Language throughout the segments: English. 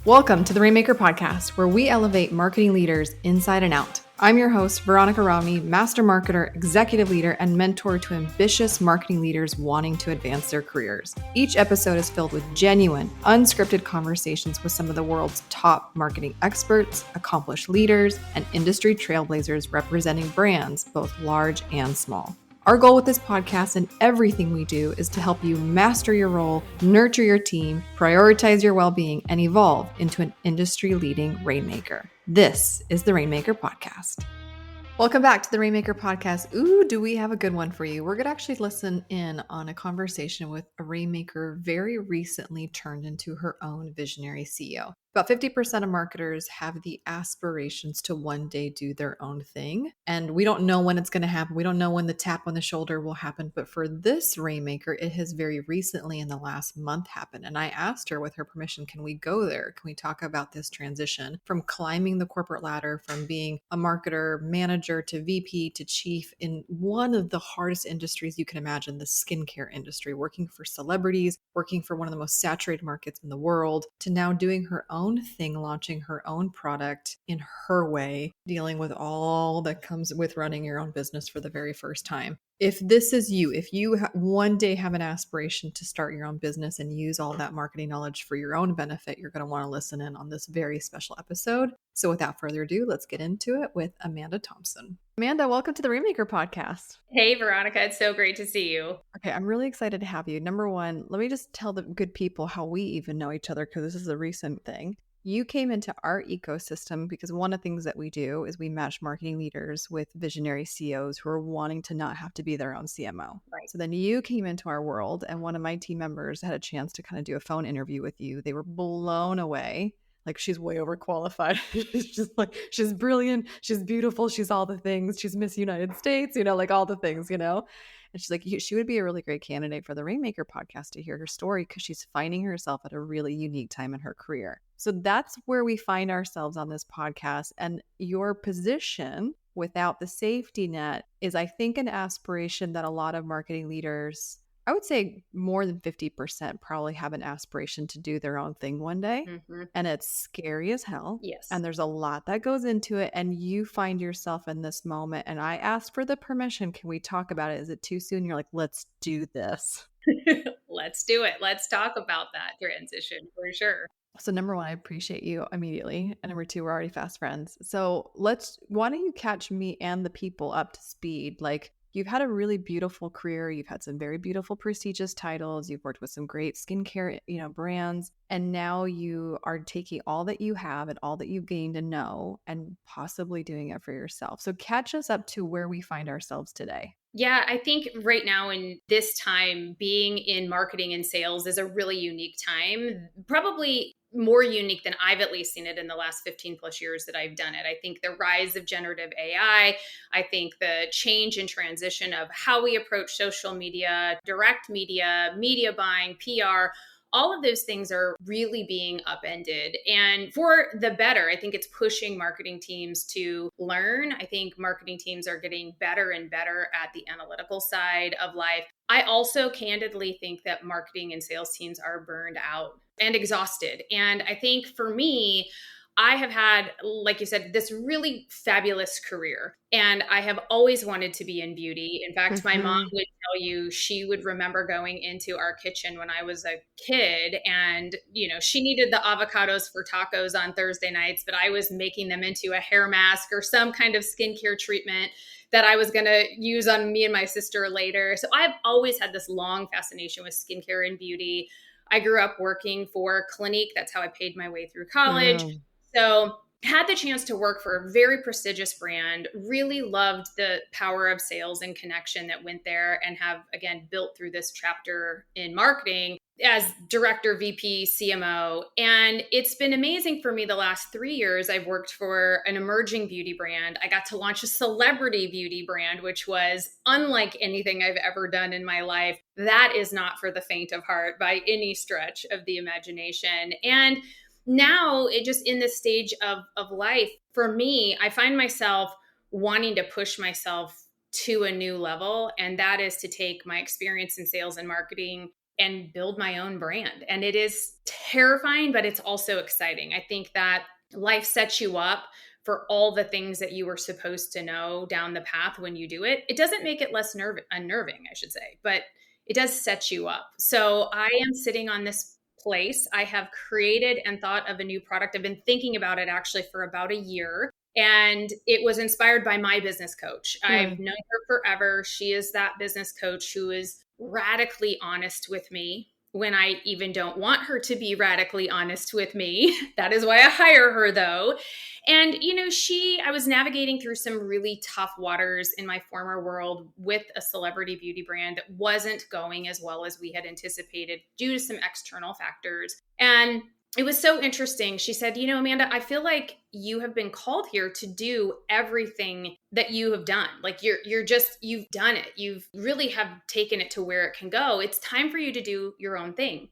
Welcome to the Rainmaker Podcast, where we elevate marketing leaders inside and out. I'm your host, Veronica Rami, master marketer, executive leader, and mentor to ambitious marketing leaders wanting to advance their careers. Each episode is filled with genuine, unscripted conversations with some of the world's top marketing experts, accomplished leaders, and industry trailblazers representing brands, both large and small. Our goal with this podcast and everything we do is to help you master your role, nurture your team, prioritize your well-being, and evolve into an industry-leading Rainmaker. This is the Rainmaker Podcast. Welcome back to the Rainmaker Podcast. Ooh, do we have a good one for you? We're going to actually listen in on a conversation with a Rainmaker very recently turned into her own visionary CEO. About 50% of marketers have the aspirations to one day do their own thing. And we don't know when it's going to happen. We don't know when the tap on the shoulder will happen. But for this Rainmaker, it has very recently in the last month happened. And I asked her with her permission, can we go there? Can we talk about this transition from climbing the corporate ladder, from being a marketer, manager to VP to chief in one of the hardest industries you can imagine, the skincare industry, working for celebrities, working for one of the most saturated markets in the world, to now doing her own thing, launching her own product in her way, dealing with all that comes with running your own business for the very first time. If this is you, if you one day have an aspiration to start your own business and use all that marketing knowledge for your own benefit, you're going to want to listen in on this very special episode. So without further ado, let's get into it with Amanda Thompson. Amanda, welcome to the Rainmaker Podcast. Hey, Veronica. It's so great to see you. Okay, I'm really excited to have you. Number one, let me just tell the good people how we even know each other, because this is a recent thing. You came into our ecosystem because one of the things that we do is we match marketing leaders with visionary CEOs who are wanting to not have to be their own CMO. Right. So then you came into our world, and one of my team members had a chance to kind of do a phone interview with you. They were blown away. Like, she's way overqualified. She's just like, she's brilliant. She's beautiful. She's all the things. She's Miss United States, like all the things, And she's like, she would be a really great candidate for the Rainmaker Podcast to hear her story, because she's finding herself at a really unique time in her career. So that's where we find ourselves on this podcast. And your position without the safety net is, I think, an aspiration that a lot of marketing leaders, I would say more than 50%, probably have an aspiration to do their own thing one day. Mm-hmm. And it's scary as hell. Yes. And there's a lot that goes into it. And you find yourself in this moment. And I asked for the permission. Can we talk about it? Is it too soon? You're like, let's do this. Let's do it. Let's talk about that transition for sure. So number one, I appreciate you immediately. And number two, we're already fast friends. So why don't you catch me and the people up to speed? Like, you've had a really beautiful career. You've had some very beautiful, prestigious titles. You've worked with some great skincare, brands. And now you are taking all that you have and all that you've gained and know and possibly doing it for yourself. So catch us up to where we find ourselves today. Yeah, I think right now in this time, being in marketing and sales is a really unique time, probably more unique than I've at least seen it in the last 15 plus years that I've done it. I think the rise of generative AI, I think the change and transition of how we approach social media, direct media, media buying, PR, all of those things are really being upended, and for the better. I think it's pushing marketing teams to learn. I think marketing teams are getting better and better at the analytical side of life. I also candidly think that marketing and sales teams are burned out and exhausted. And I think for me, I have had, like you said, this really fabulous career, and I have always wanted to be in beauty. In fact, my mom would tell you she would remember going into our kitchen when I was a kid, and, she needed the avocados for tacos on Thursday nights, but I was making them into a hair mask or some kind of skincare treatment that I was going to use on me and my sister later. So I've always had this long fascination with skincare and beauty. I grew up working for Clinique. That's how I paid my way through college. Wow. So had the chance to work for a very prestigious brand, really loved the power of sales and connection that went there, and have, again, built through this chapter in marketing as director, VP, CMO. And it's been amazing for me the last 3 years. I've worked for an emerging beauty brand. I got to launch a celebrity beauty brand, which was unlike anything I've ever done in my life. That is not for the faint of heart by any stretch of the imagination. And now, it just in this stage of life, for me, I find myself wanting to push myself to a new level. And that is to take my experience in sales and marketing and build my own brand. And it is terrifying, but it's also exciting. I think that life sets you up for all the things that you were supposed to know down the path when you do it. It doesn't make it less unnerving, I should say, but it does set you up. So I am sitting on this place. I have created and thought of a new product. I've been thinking about it actually for about a year. And it was inspired by my business coach. I've known her forever. She is that business coach who is radically honest with me when I even don't want her to be radically honest with me. That is why I hire her, though. And, I was navigating through some really tough waters in my former world with a celebrity beauty brand that wasn't going as well as we had anticipated due to some external factors. And it was so interesting. She said, Amanda, I feel like you have been called here to do everything that you have done. Like you've done it. You've really have taken it to where it can go. It's time for you to do your own thing.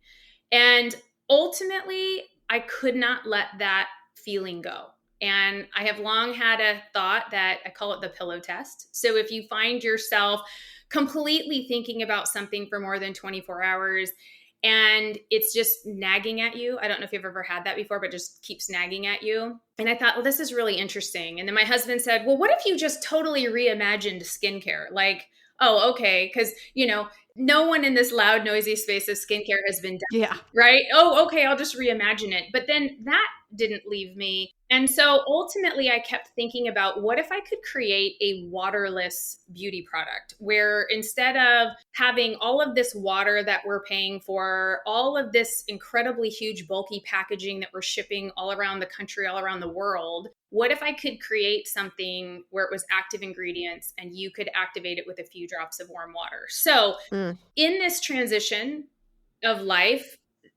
And ultimately, I could not let that feeling go. And I have long had a thought that I call it the pillow test. So if you find yourself completely thinking about something for more than 24 hours, and it's just nagging at you. I don't know if you've ever had that before, but just keeps nagging at you. And I thought, well, this is really interesting. And then my husband said, well, what if you just totally reimagined skincare? Like, oh, okay. Because, no one in this loud, noisy space of skincare has been done. Yeah. Right? Oh, okay. I'll just reimagine it. But then that didn't leave me. And so ultimately, I kept thinking about what if I could create a waterless beauty product where instead of having all of this water that we're paying for, all of this incredibly huge, bulky packaging that we're shipping all around the country, all around the world, what if I could create something where it was active ingredients and you could activate it with a few drops of warm water? So in this transition of life,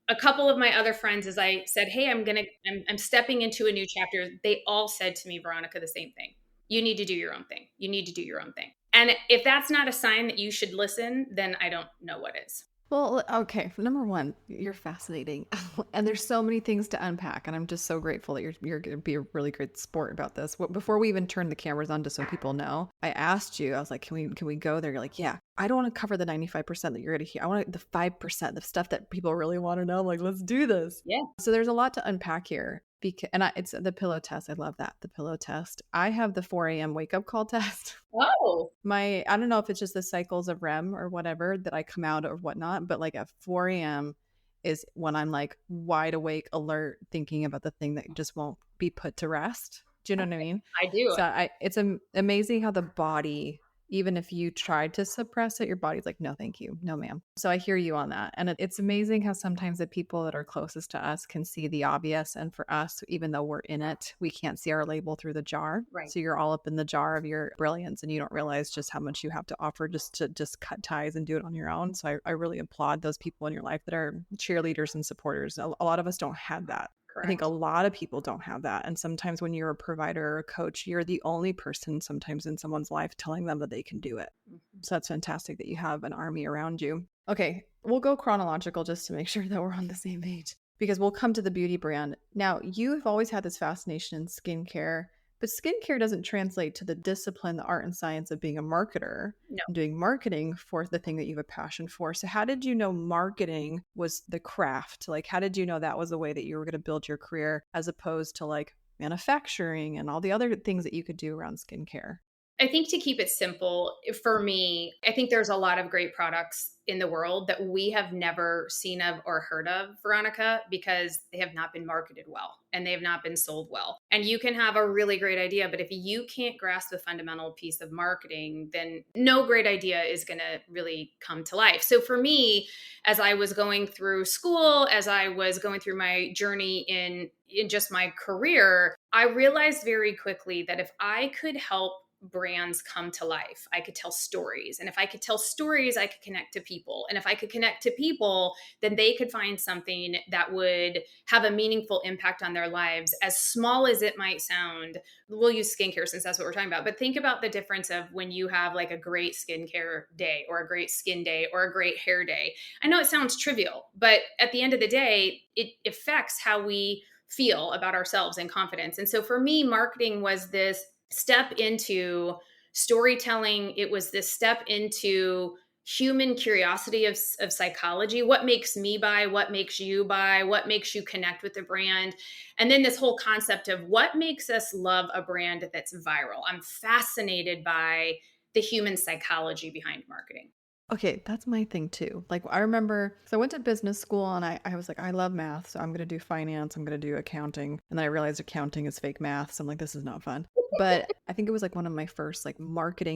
a couple of my other friends, as I said, hey, I'm stepping into a new chapter. They all said to me, Veronica, the same thing. You need to do your own thing. You need to do your own thing. And if that's not a sign that you should listen, then I don't know what is. Well, okay. Number one, you're fascinating. And there's so many things to unpack. And I'm just so grateful that you're going to be a really great sport about this. Before we even turn the cameras on, just so people know, I asked you, I was like, can we go there? You're like, yeah, I don't want to cover the 95% that you're going to hear. I want the 5%, the stuff that people really want to know. I'm like, let's do this. Yeah. So there's a lot to unpack here. It's the pillow test. I love that. The pillow test. I have the 4 a.m. wake up call test. Oh. I don't know if it's just the cycles of REM or whatever that I come out or whatnot, but like at 4 a.m. is when I'm like wide awake, alert, thinking about the thing that just won't be put to rest. Do you know what I mean? I do. So it's amazing how the body, even if you tried to suppress it, your body's like, no, thank you. No, ma'am. So I hear you on that. And it's amazing how sometimes the people that are closest to us can see the obvious. And for us, even though we're in it, we can't see our label through the jar. Right. So you're all up in the jar of your brilliance and you don't realize just how much you have to offer just to cut ties and do it on your own. So I really applaud those people in your life that are cheerleaders and supporters. A lot of us don't have that. Correct. I think a lot of people don't have that. And sometimes when you're a provider or a coach, you're the only person sometimes in someone's life telling them that they can do it. Mm-hmm. So that's fantastic that you have an army around you. Okay, we'll go chronological just to make sure that we're on the same page because we'll come to the beauty brand. Now, you've always had this fascination in skincare, but skincare doesn't translate to the discipline, the art and science of being a marketer, doing marketing for the thing that you have a passion for. So how did you know marketing was the craft? Like, how did you know that was the way that you were going to build your career as opposed to like manufacturing and all the other things that you could do around skincare? I think to keep it simple, for me, I think there's a lot of great products in the world that we have never seen of or heard of, Veronica, because they have not been marketed well and they have not been sold well. And you can have a really great idea, but if you can't grasp the fundamental piece of marketing, then no great idea is going to really come to life. So for me, as I was going through school, as I was going through my journey in just my career, I realized very quickly that if I could help brands come to life, I could tell stories. And if I could tell stories, I could connect to people. And if I could connect to people, then they could find something that would have a meaningful impact on their lives, as small as it might sound. We'll use skincare since that's what we're talking about. But think about the difference of when you have like a great skincare day or a great skin day or a great hair day. I know it sounds trivial, but at the end of the day, it affects how we feel about ourselves and confidence. And so for me, marketing was this step into storytelling. It was this step into human curiosity of psychology. What makes me buy? What makes you buy? What makes you connect with the brand? And then this whole concept of what makes us love a brand that's viral. I'm fascinated by the human psychology behind marketing. Okay, that's my thing too. Like I remember, so I went to business school and I was like, I love math, so I'm going to do finance, I'm going to do accounting. And then I realized accounting is fake math, so I'm like, this is not fun. But I think it was like one of my first like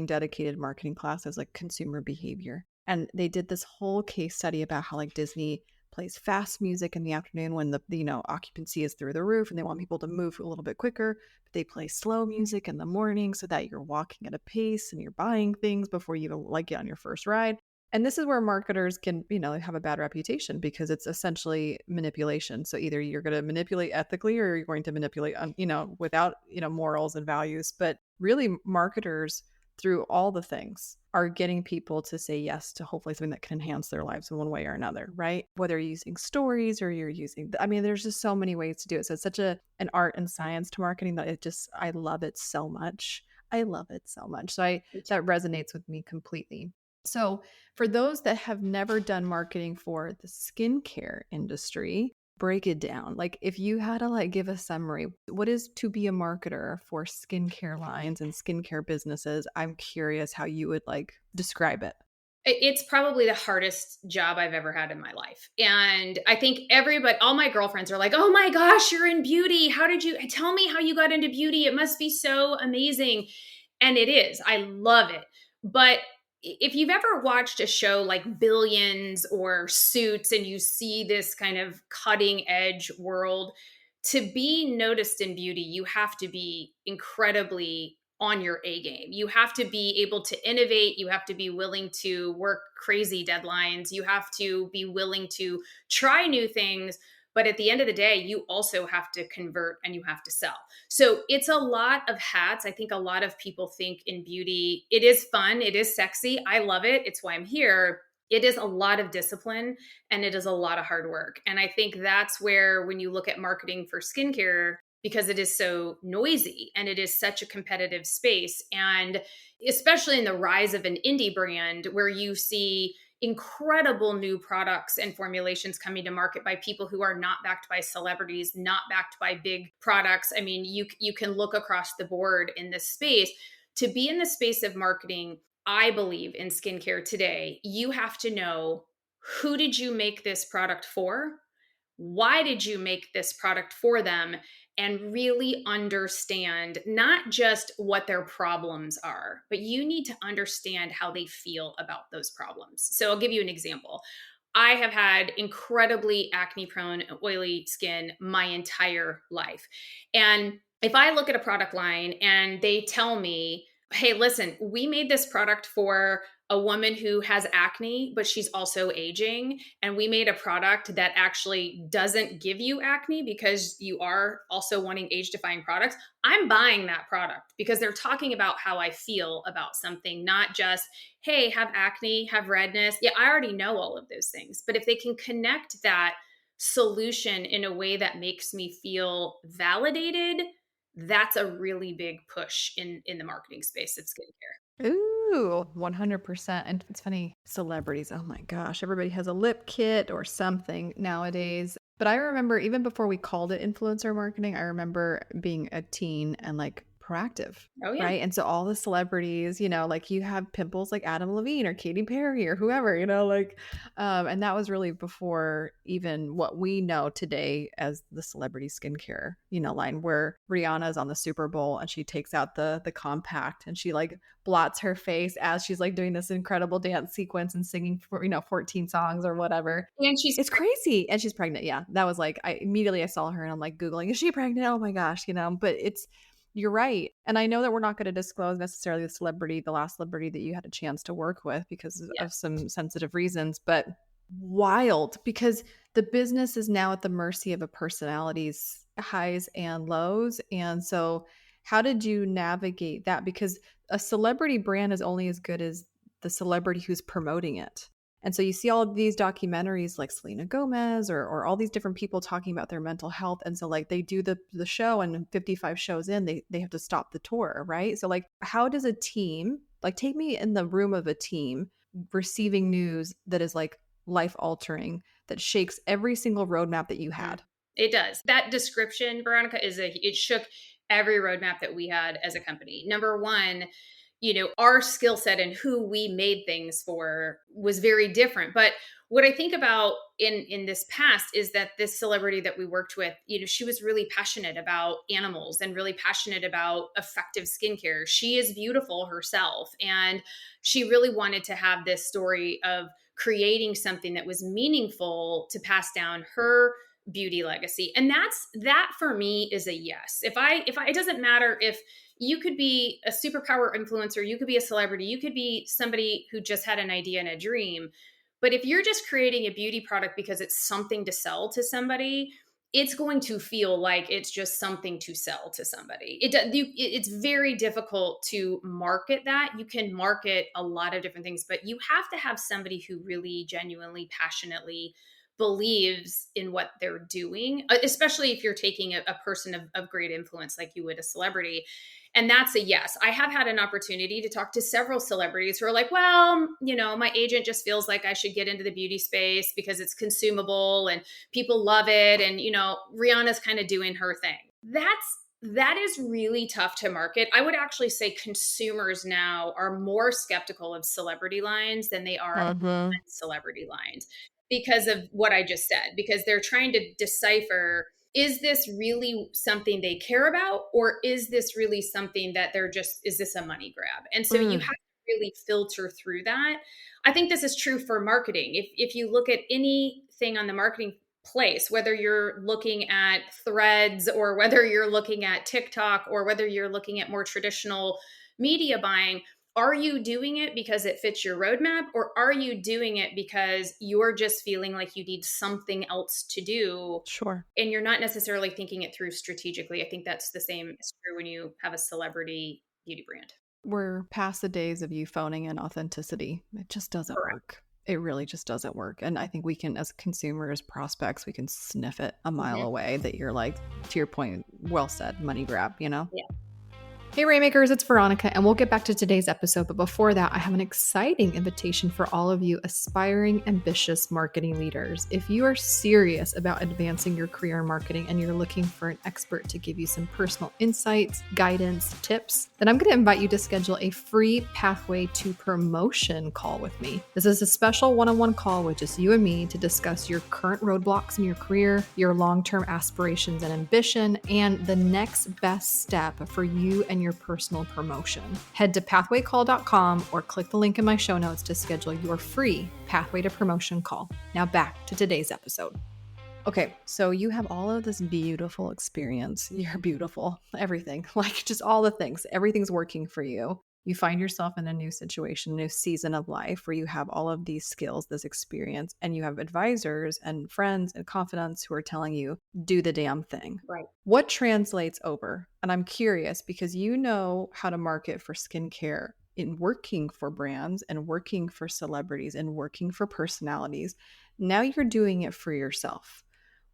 dedicated marketing classes, like consumer behavior. And they did this whole case study about how like Disney plays fast music in the afternoon when the occupancy is through the roof and they want people to move a little bit quicker. But they play slow music in the morning so that you're walking at a pace and you're buying things before you even like get on your first ride. And this is where marketers can, have a bad reputation because it's essentially manipulation. So either you're going to manipulate ethically or you're going to manipulate, without, morals and values. But really, marketers through all the things are getting people to say yes to hopefully something that can enhance their lives in one way or another, right? Whether you're using stories or you're using, there's just so many ways to do it. So it's such an art and science to marketing that I love it so much. I love it so much. So that resonates with me completely. So for those that have never done marketing for the skincare industry, break it down. Like if you had to like give a summary, what is to be a marketer for skincare lines and skincare businesses? I'm curious how you would like describe it. It's probably the hardest job I've ever had in my life. And I think all my girlfriends are like, oh my gosh, you're in beauty. Tell me how you got into beauty? It must be so amazing. And it is. I love it. But if you've ever watched a show like Billions or Suits and you see this kind of cutting edge world, to be noticed in beauty, you have to be incredibly on your A game. You have to be able to innovate. You have to be willing to work crazy deadlines. You have to be willing to try new things. But at the end of the day, you also have to convert and you have to sell. So it's a lot of hats. I think a lot of people think in beauty, it is fun, it is sexy. I love it. It's why I'm here. It is a lot of discipline and it is a lot of hard work. And I think that's where, when you look at marketing for skincare, because it is so noisy and it is such a competitive space, and especially in the rise of an indie brand where you see incredible new products and formulations coming to market by people who are not backed by celebrities, not backed by big products. I mean, you can look across the board in this space. To be in the space of marketing, I believe in skincare today, you have to know, who did you make this product for? Why did you make this product for them? And really understand not just what their problems are, but you need to understand how they feel about those problems. So I'll give you an example. I have had incredibly acne prone, oily skin my entire life. And if I look at a product line and they tell me, hey, listen, we made this product for a woman who has acne, but she's also aging. And we made a product that actually doesn't give you acne because you are also wanting age defying products. I'm buying that product because they're talking about how I feel about something, not just, hey, have acne, have redness. Yeah, I already know all of those things. But if they can connect that solution in a way that makes me feel validated, that's a really big push in the marketing space of skincare. Ooh, 100%. And it's funny, celebrities, oh my gosh, everybody has a lip kit or something nowadays. But I remember even before we called it influencer marketing, I remember being a teen and like proactive. Oh yeah. Right. And so all the celebrities, like you have pimples like Adam Levine or Katy Perry or whoever, and that was really before even what we know today as the celebrity skincare, line, where Rihanna's on the Super Bowl and she takes out the compact and she like blots her face as she's like doing this incredible dance sequence and singing for 14 songs or whatever. And it's crazy. And she's pregnant. Yeah. That was like, I saw her and I'm like Googling, is she pregnant? Oh my gosh, but you're right. And I know that we're not going to disclose necessarily the last celebrity that you had a chance to work with because of some sensitive reasons, but wild, because the business is now at the mercy of a personality's highs and lows. And so how did you navigate that? Because a celebrity brand is only as good as the celebrity who's promoting it. And so you see all of these documentaries like Selena Gomez or all these different people talking about their mental health. And so like they do the show and 55 shows in, they have to stop the tour, right? So like how does a team, like take me in the room of a team, receiving news that is like life altering, that shakes every single roadmap that you Mm. had? It does. That description, Veronica, it shook every roadmap that we had as a company. Number one, our skill set and who we made things for was very different. But what I think about in this past is that this celebrity that we worked with, she was really passionate about animals and really passionate about effective skincare. She is beautiful herself, and she really wanted to have this story of creating something that was meaningful to pass down her beauty legacy. And that for me is a yes. If I it doesn't matter if you could be a superpower influencer, you could be a celebrity, you could be somebody who just had an idea and a dream. But if you're just creating a beauty product because it's something to sell to somebody, it's going to feel like it's just something to sell to somebody. It's very difficult to market that. You can market a lot of different things, but you have to have somebody who really genuinely, passionately believes in what they're doing, especially if you're taking a person of great influence like you would a celebrity. And that's a yes. I have had an opportunity to talk to several celebrities who are like, well, my agent just feels like I should get into the beauty space because it's consumable and people love it. And, Rihanna's kind of doing her thing. That is really tough to market. I would actually say consumers now are more skeptical of celebrity lines than they are of celebrity lines because of what I just said, because they're trying to decipher, is this really something they care about? Or is this really something that is this a money grab? And so you have to really filter through that. I think this is true for marketing. If you look at anything on the marketing place, whether you're looking at threads or whether you're looking at TikTok or whether you're looking at more traditional media buying, are you doing it because it fits your roadmap, or are you doing it because you're just feeling like you need something else to do? Sure. And you're not necessarily thinking it through strategically. I think that's the same is true when you have a celebrity beauty brand. We're past the days of you phoning in authenticity. It just doesn't work. It really just doesn't work. And I think we can, as consumers, prospects, we can sniff it a mile away that you're like, to your point, well said, money grab, Yeah. Hey Rainmakers, it's Veronica, and we'll get back to today's episode. But before that, I have an exciting invitation for all of you aspiring, ambitious marketing leaders. If you are serious about advancing your career in marketing and you're looking for an expert to give you some personal insights, guidance, tips, then I'm going to invite you to schedule a free Pathway to Promotion call with me. This is a special one-on-one call with just you and me to discuss your current roadblocks in your career, your long-term aspirations and ambition, and the next best step for you and your personal promotion. Head to pathwaycall.com or click the link in my show notes to schedule your free Pathway to Promotion call. Now back to today's episode. Okay, so you have all of this beautiful experience. You're beautiful, everything, like just all the things, everything's working for you. You find yourself in a new situation, new season of life where you have all of these skills, this experience, and you have advisors and friends and confidants who are telling you, do the damn thing. Right. What translates over? And I'm curious because you know how to market for skincare in working for brands and working for celebrities and working for personalities. Now you're doing it for yourself.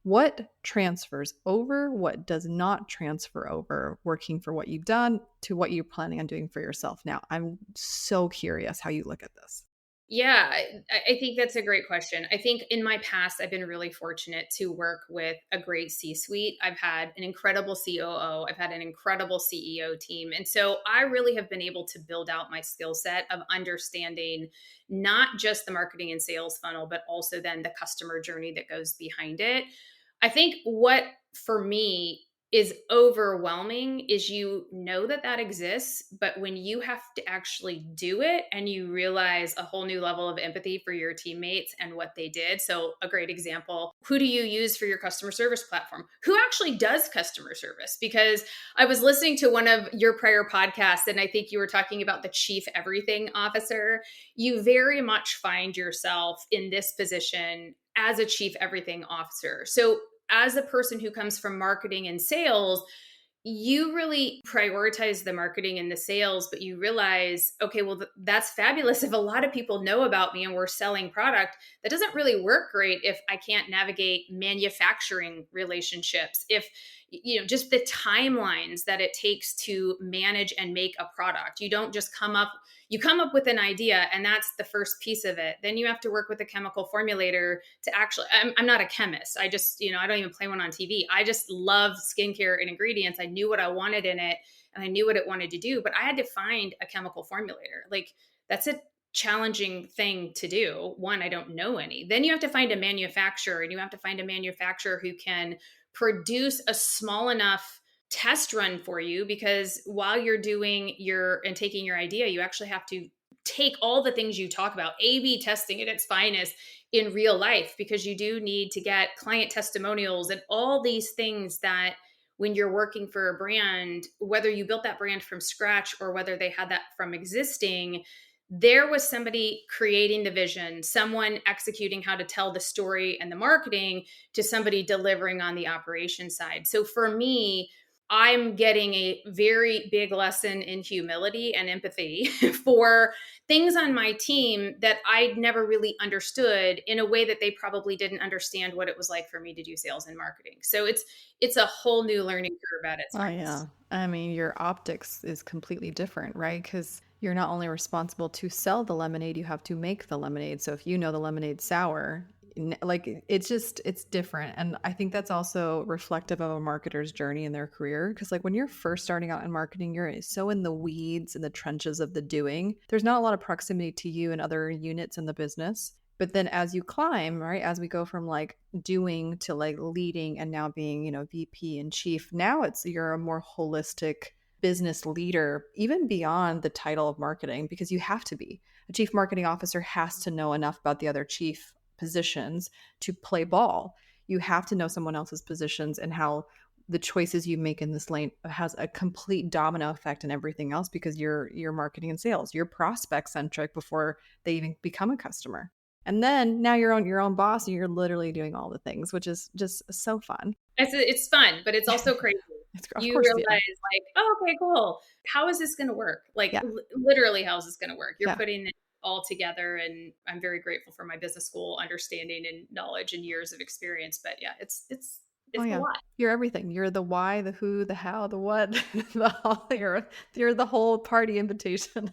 What transfers over? What does not transfer over working for what you've done to what you're planning on doing for yourself now? I'm so curious how you look at this. Yeah, I think that's a great question. I think in my past, I've been really fortunate to work with a great C-suite. I've had an incredible COO. I've had an incredible CEO team. And so I really have been able to build out my skill set of understanding not just the marketing and sales funnel, but also then the customer journey that goes behind it. I think what for me is overwhelming is you know that exists, but when you have to actually do it and you realize a whole new level of empathy for your teammates and what they did. So a great example, who do you use for your customer service platform? Who actually does customer service? Because I was listening to one of your prior podcasts and I think you were talking about the chief everything officer. You very much find yourself in this position as a chief everything officer. So as a person who comes from marketing and sales, you really prioritize the marketing and the sales, but you realize, okay, well, that's fabulous if a lot of people know about me and we're selling product. That doesn't really work great if I can't navigate manufacturing relationships. If just the timelines that it takes to manage and make a product. You don't just you come up with an idea and that's the first piece of it. Then you have to work with a chemical formulator to actually, I'm not a chemist. I just, I don't even play one on TV. I just love skincare and ingredients. I knew what I wanted in it and I knew what it wanted to do, but I had to find a chemical formulator. Like that's a challenging thing to do. One, I don't know any. Then you have to find a manufacturer, and you have to find a manufacturer who can produce a small enough test run for you, because while you're doing and taking your idea, you actually have to take all the things you talk about, A/B testing at its finest in real life, because you do need to get client testimonials and all these things that when you're working for a brand, whether you built that brand from scratch or whether they had that from existing, there was somebody creating the vision, someone executing how to tell the story and the marketing, to somebody delivering on the operation side. So for me, I'm getting a very big lesson in humility and empathy for things on my team that I'd never really understood, in a way that they probably didn't understand what it was like for me to do sales and marketing. So it's a whole new learning curve at its Oh, yeah. finest. I mean, your optics is completely different, right? Because you're not only responsible to sell the lemonade, you have to make the lemonade. So if you know the lemonade's sour, like it's different. And I think that's also reflective of a marketer's journey in their career. Because like when you're first starting out in marketing, you're so in the weeds, in the trenches of the doing. There's not a lot of proximity to you and other units in the business. But then as you climb, right, as we go from like doing to like leading and now being, VP and chief, now you're a more holistic business leader, even beyond the title of marketing, because you have to be. A chief marketing officer has to know enough about the other chief positions to play ball. You have to know someone else's positions and how the choices you make in this lane has a complete domino effect in everything else, because you're marketing and sales. You're prospect centric before they even become a customer. And then now you're on your own boss and you're literally doing all the things, which is just so fun. It's fun, but it's also crazy. Of You course, realize yeah. like, oh, okay, cool. How is this going to work? Like Yeah. literally, how is this going to work? You're Yeah. putting it all together, and I'm very grateful for my business school understanding and knowledge and years of experience. But yeah, Oh it's a yeah. lot. You're everything. You're the why, the who, the how, the what, the all. You're the whole party invitation.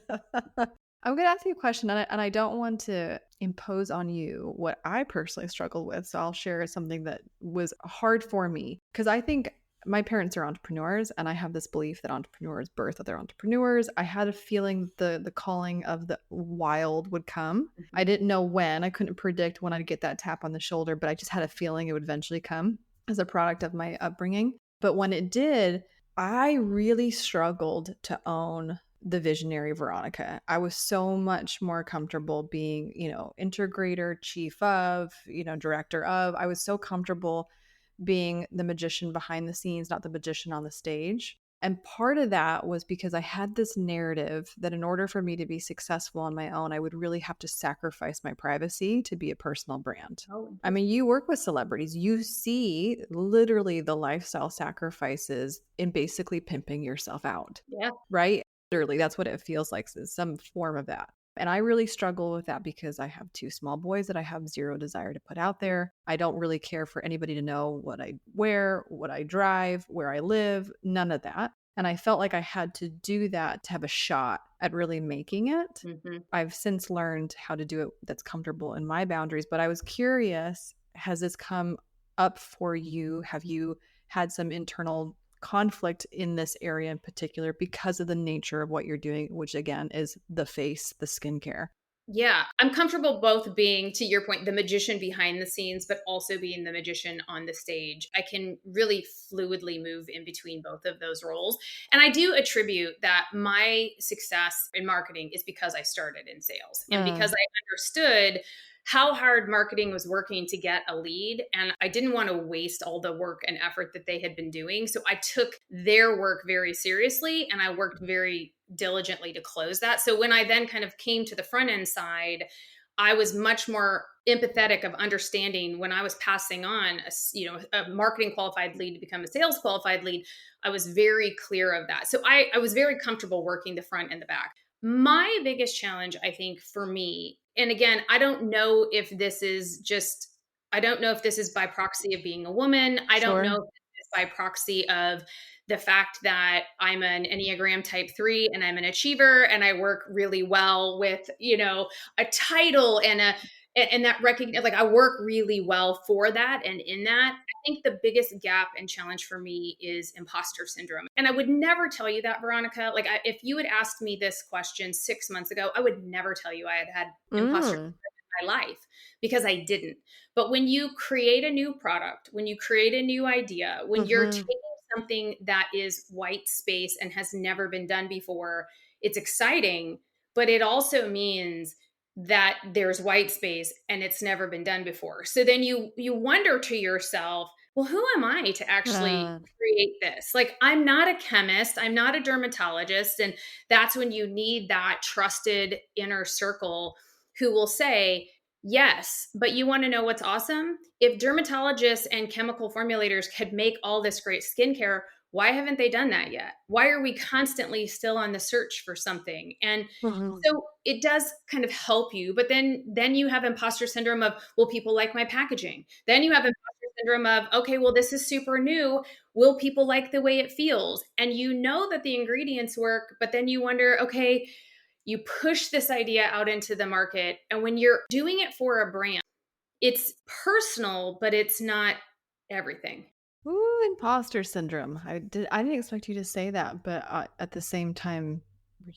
I'm going to ask you a question, and I don't want to impose on you what I personally struggled with. So I'll share something that was hard for me, because I think my parents are entrepreneurs, and I have this belief that entrepreneurs birth other entrepreneurs. I had a feeling the calling of the wild would come. I didn't know when. I couldn't predict when I'd get that tap on the shoulder, but I just had a feeling it would eventually come as a product of my upbringing. But when it did, I really struggled to own the visionary Veronica. I was so much more comfortable being, integrator, chief of, director of. I was so comfortable being the magician behind the scenes, not the magician on the stage. And part of that was because I had this narrative that in order for me to be successful on my own, I would really have to sacrifice my privacy to be a personal brand. Oh, I interesting. mean, you work with celebrities, you see literally the lifestyle sacrifices in basically pimping yourself out, Yeah. right? Literally, that's what it feels like, is some form of that. And I really struggle with that because I have two small boys that I have zero desire to put out there. I don't really care for anybody to know what I wear, what I drive, where I live, none of that. And I felt like I had to do that to have a shot at really making it. Hmm. I've since learned how to do it that's comfortable in my boundaries, but I was curious, has this come up for you? Have you had some internal conflict in this area in particular because of the nature of what you're doing, which again is the face, the skincare? Yeah, I'm comfortable both being, to your point, the magician behind the scenes, but also being the magician on the stage. I can really fluidly move in between both of those roles. And I do attribute that my success in marketing is because I started in sales and because I understood how hard marketing was working to get a lead. And I didn't want to waste all the work and effort that they had been doing. So I took their work very seriously and I worked very diligently to close that. So when I then kind of came to the front end side, I was much more empathetic of understanding when I was passing on a marketing qualified lead to become a sales qualified lead. I was very clear of that. So I was very comfortable working the front and the back. My biggest challenge, I think, for me, and again, I don't know if this is by proxy of being a woman. I don't Sure. know by proxy of the fact that I'm an Enneagram type 3 and I'm an achiever and I work really well with, a title and that recognition, like I work really well for that. And in that, I think the biggest gap and challenge for me is imposter syndrome. And I would never tell you that, Veronica. Like if you had asked me this question 6 months ago, I would never tell you I had imposter syndrome in my life because I didn't. But when you create a new product, when you create a new idea, when you're taking something that is white space and has never been done before, it's exciting, but it also means that there's white space and it's never been done before. So then you wonder to yourself, well, who am I to actually create this? Like, I'm not a chemist, I'm not a dermatologist. And that's when you need that trusted inner circle who will say, yes, but you want to know what's awesome? If dermatologists and chemical formulators could make all this great skincare, why haven't they done that yet? Why are we constantly still on the search for something? And so it does kind of help you, but then you have imposter syndrome of, well, people like my packaging. Then you have imposter syndrome of, okay, well, this is super new. Will people like the way it feels? And you know that the ingredients work, but then you wonder, okay, you push this idea out into the market. And when you're doing it for a brand, it's personal, but it's not everything. Ooh, imposter syndrome. I didn't expect you to say that, but at the same time,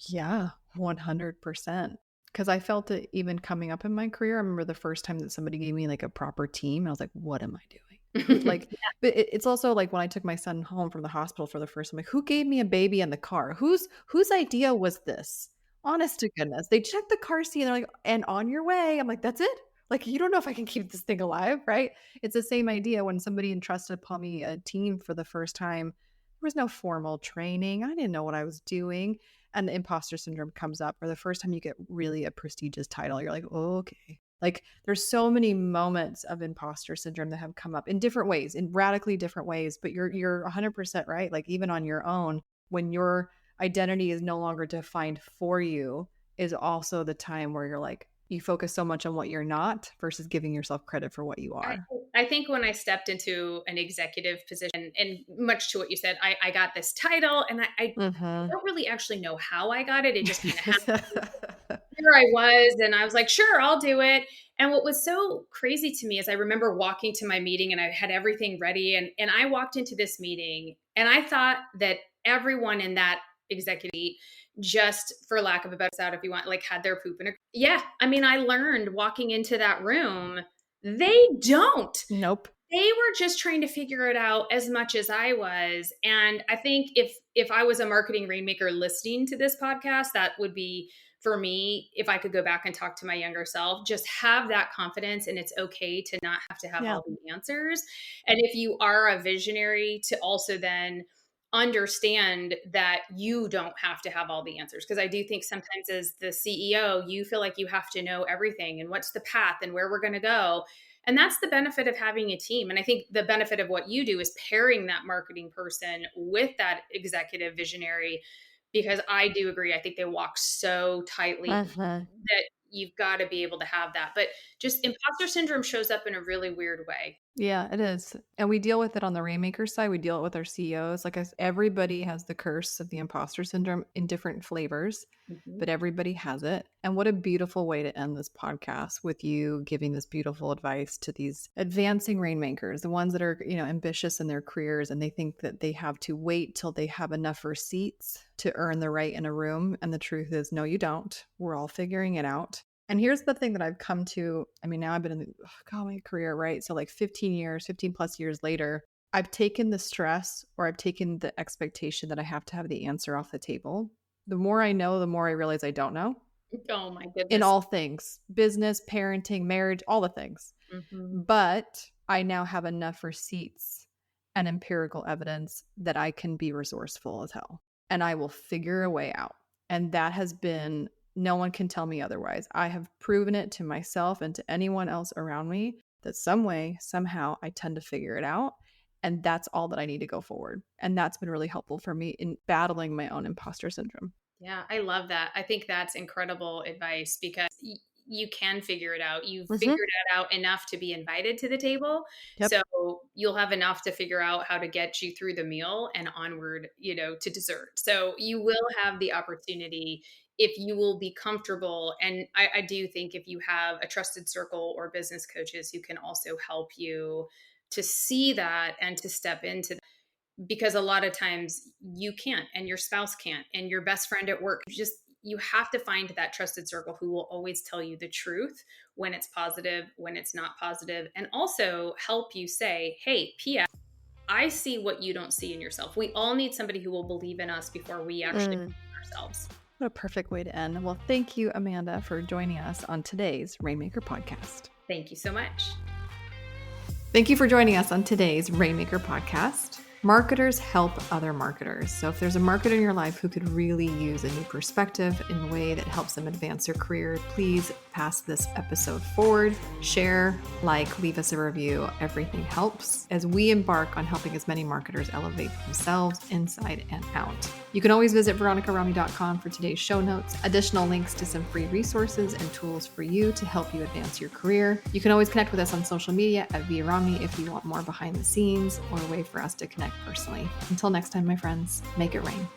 yeah, 100%. Because I felt it even coming up in my career. I remember the first time that somebody gave me like a proper team. I was like, what am I doing? Like, but it's also like when I took my son home from the hospital for the first time, like, who gave me a baby in the car? Whose idea was this? Honest to goodness. They checked the car seat and they're like, and on your way. I'm like, that's it? Like, you don't know if I can keep this thing alive, right? It's the same idea when somebody entrusted upon me a team for the first time. There was no formal training. I didn't know what I was doing. And the imposter syndrome comes up, or the first time you get really a prestigious title, you're like, oh, okay. Like, there's so many moments of imposter syndrome that have come up in different ways, in radically different ways. But you're 100% right. Like, even on your own, when your identity is no longer defined for you, is also the time where you're like, you focus so much on what you're not versus giving yourself credit for what you are. I think when I stepped into an executive position, and much to what you said, I got this title and I don't really actually know how I got it. It just kind of happened. Here I was, and I was like, sure, I'll do it. And what was so crazy to me is I remember walking to my meeting and I had everything ready. And I walked into this meeting and I thought that everyone in that executive, just for lack of a better out, if you want, like had their poop in a, yeah. I mean, I learned walking into that room, they don't. Nope. They were just trying to figure it out as much as I was. And I think if I was a marketing rainmaker listening to this podcast, that would be for me, if I could go back and talk to my younger self, just have that confidence, and it's okay to not have to have all the answers. And if you are a visionary, to also then understand that you don't have to have all the answers. Because I do think sometimes as the CEO, you feel like you have to know everything and what's the path and where we're going to go. And that's the benefit of having a team. And I think the benefit of what you do is pairing that marketing person with that executive visionary, because I do agree. I think they walk so tightly that you've got to be able to have that. But just imposter syndrome shows up in a really weird way. Yeah, it is. And we deal with it on the Rainmaker side. We deal it with our CEOs. Like, everybody has the curse of the imposter syndrome in different flavors, but everybody has it. And what a beautiful way to end this podcast with you giving this beautiful advice to these advancing Rainmakers, the ones that are, ambitious in their careers, and they think that they have to wait till they have enough receipts to earn the right in a room. And the truth is, no, you don't. We're all figuring it out. And here's the thing that I've come to. I mean, now I've been in my career, right? So like 15 plus years later, I've taken the stress, or I've taken the expectation that I have to have the answer off the table. The more I know, the more I realize I don't know. Oh my goodness. In all things, business, parenting, marriage, all the things. But I now have enough receipts and empirical evidence that I can be resourceful as hell. And I will figure a way out. And that has been, no one can tell me otherwise. I have proven it to myself and to anyone else around me that some way, somehow, I tend to figure it out. And that's all that I need to go forward. And that's been really helpful for me in battling my own imposter syndrome. Yeah, I love that. I think that's incredible advice, because you can figure it out. You've Mm-hmm. figured it out enough to be invited to the table. Yep. So you'll have enough to figure out how to get you through the meal and onward, to dessert. So you will have the opportunity if you will be comfortable. And I do think if you have a trusted circle or business coaches who can also help you to see that and to step into, because a lot of times you can't, and your spouse can't, and your best friend at work, you have to find that trusted circle who will always tell you the truth when it's positive, when it's not positive, and also help you say, hey, P.S. I see what you don't see in yourself. We all need somebody who will believe in us before we actually believe in ourselves. What a perfect way to end. Well, thank you, Amanda, for joining us on today's Rainmaker podcast. Thank you so much. Thank you for joining us on today's Rainmaker podcast. Marketers help other marketers. So if there's a marketer in your life who could really use a new perspective in a way that helps them advance their career, please pass this episode forward, share, leave us a review. Everything helps as we embark on helping as many marketers elevate themselves inside and out. You can always visit veronicarami.com for today's show notes, additional links to some free resources and tools for you to help you advance your career. You can always connect with us on social media at @ViaRami if you want more behind the scenes or a way for us to connect personally. Until next time, my friends, make it rain.